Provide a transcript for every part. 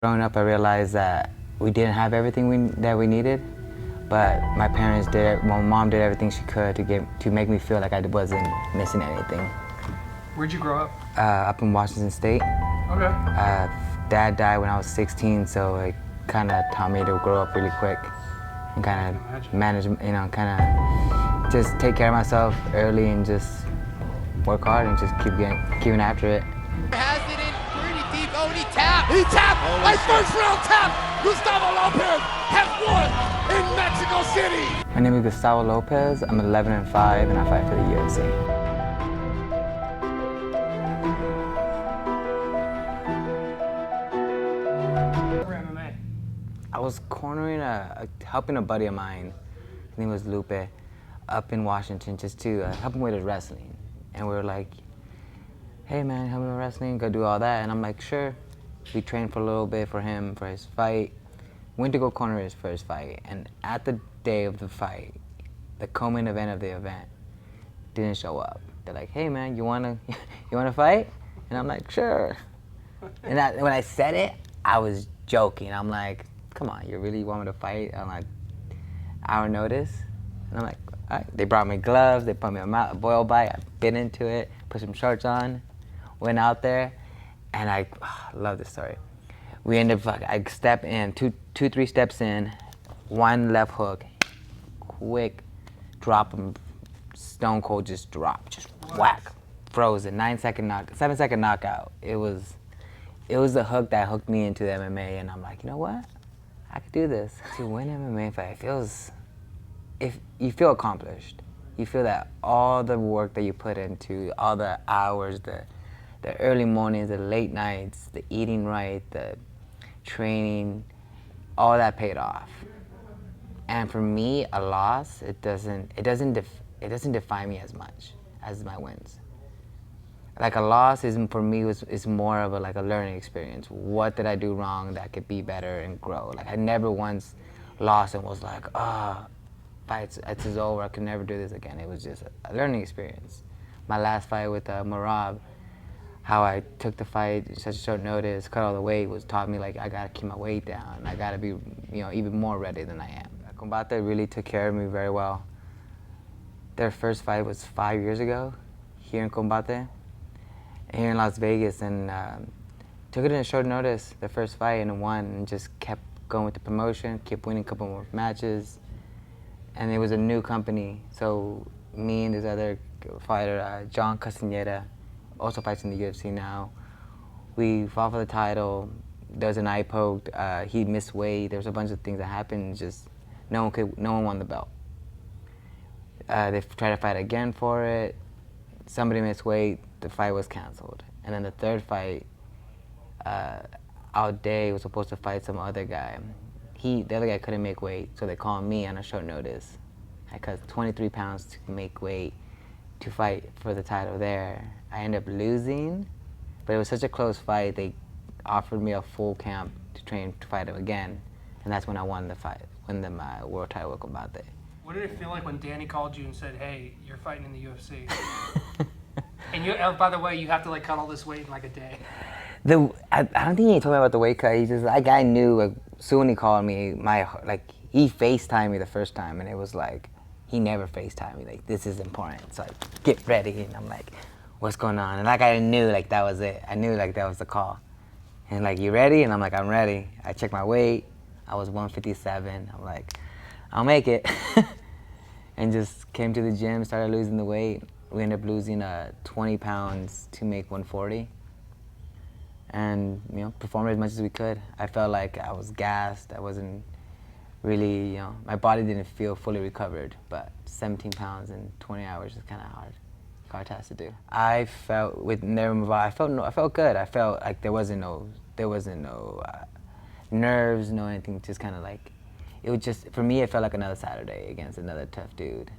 Growing up, I realized that we didn't have everything that we needed, but my parents did. My mom did everything she could to make me feel like I wasn't missing anything. Where'd you grow up? Up in Washington State. Okay. Dad died when I was 16, so it kind of taught me to grow up really quick and kind of manage, kind of just take care of myself early and just work hard and just keeping after it. Has it in pretty deep. Oh, he tapped. He tapped. A first round tap. Gustavo Lopez has won in Mexico City. My name is Gustavo Lopez. I'm 11 and 5, and I fight for the UFC. MMA. I was cornering helping a buddy of mine. His name was Lupe, up in Washington, just to help him with his wrestling. And we were like, hey man, help me with wrestling, go do all that. And I'm like, sure. We trained for a little bit for him, for his fight. Went to go corner his first fight. And at the day of the fight, the co-main event of the event, didn't show up. They're like, hey man, you wanna fight? And I'm like, sure. And when I said it, I was joking. I'm like, come on, you really want me to fight on like hour notice? And I'm like, all right. They brought me gloves, they put me a boil bite, I bit into it, put some shorts on, went out there, and I love this story. We ended up, I step in, three steps in, one left hook, quick, drop him, stone cold, just drop, just whack, frozen, 7-second knockout. It was the hook that hooked me into the MMA, and I'm like, you know what? I could do this. To win an MMA fight, if you feel accomplished. You feel that all the work that you put into, all the hours, the early mornings, the late nights, the eating right, the training, all that paid off. And for me, a loss, it doesn't define me as much as my wins. Like a loss for me is more of a learning experience. What did I do wrong that could be better and grow? Like I never once lost and was like, it's over, I could never do this again. It was just a learning experience. My last fight with Marab, how I took the fight in such a short notice, cut all the weight, taught me like I gotta keep my weight down. I gotta be even more ready than I am. Combate really took care of me very well. Their first fight was 5 years ago here in Combate, here in Las Vegas, and took it in a short notice, the first fight, and won, and just kept going with the promotion, kept winning a couple more matches. And it was a new company, so me and this other fighter, John Castaneda, also fights in the UFC now. We fought for the title. There was an eye poked. He missed weight. There was a bunch of things that happened. Just no one won the belt. They tried to fight again for it. Somebody missed weight. The fight was canceled. And then the third fight, Day was supposed to fight some other guy. The other guy couldn't make weight, so they called me on a short notice. I cut 23 pounds to make weight to fight for the title there. I ended up losing, but it was such a close fight, they offered me a full camp to train to fight him again, and that's when I won my world title with Combate. What did it feel like when Danny called you and said, hey, you're fighting in the UFC? And by the way, you have to cut all this weight in a day. I don't think he told me about the weight cut. He just, that guy knew, soon he called me, he FaceTimed me the first time, and it was like, he never FaceTimed me, this is important, so get ready, and I'm like, what's going on? And I knew that was it. I knew that was the call. And you ready? And I'm like, I'm ready. I checked my weight, I was 157, I'm like, I'll make it. And just came to the gym, started losing the weight. We ended up losing 20 pounds to make 140. And performed as much as we could. I felt like I was gassed. I wasn't really, my body didn't feel fully recovered. But 17 pounds in 20 hours is kind of hard task to do. I felt with I felt good. I felt like there wasn't no nerves, no anything. Just kind of it was just, for me, it felt like another Saturday against another tough dude.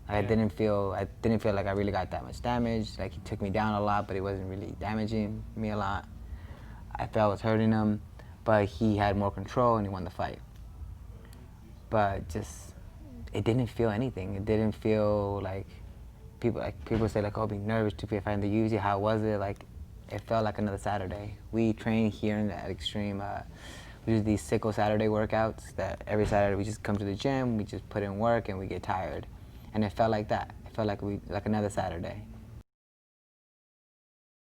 I didn't feel like I really got that much damage. He took me down a lot, but it wasn't really damaging me a lot. I felt I was hurting him, but he had more control and he won the fight. But it didn't feel anything. It didn't feel like people say oh, being nervous to be fighting the UFC. How was it? it felt like another Saturday. We train here at Extreme. We do these Sickle Saturday workouts that every Saturday we just come to the gym, we just put in work, and we get tired. And it felt like that. It felt like another Saturday.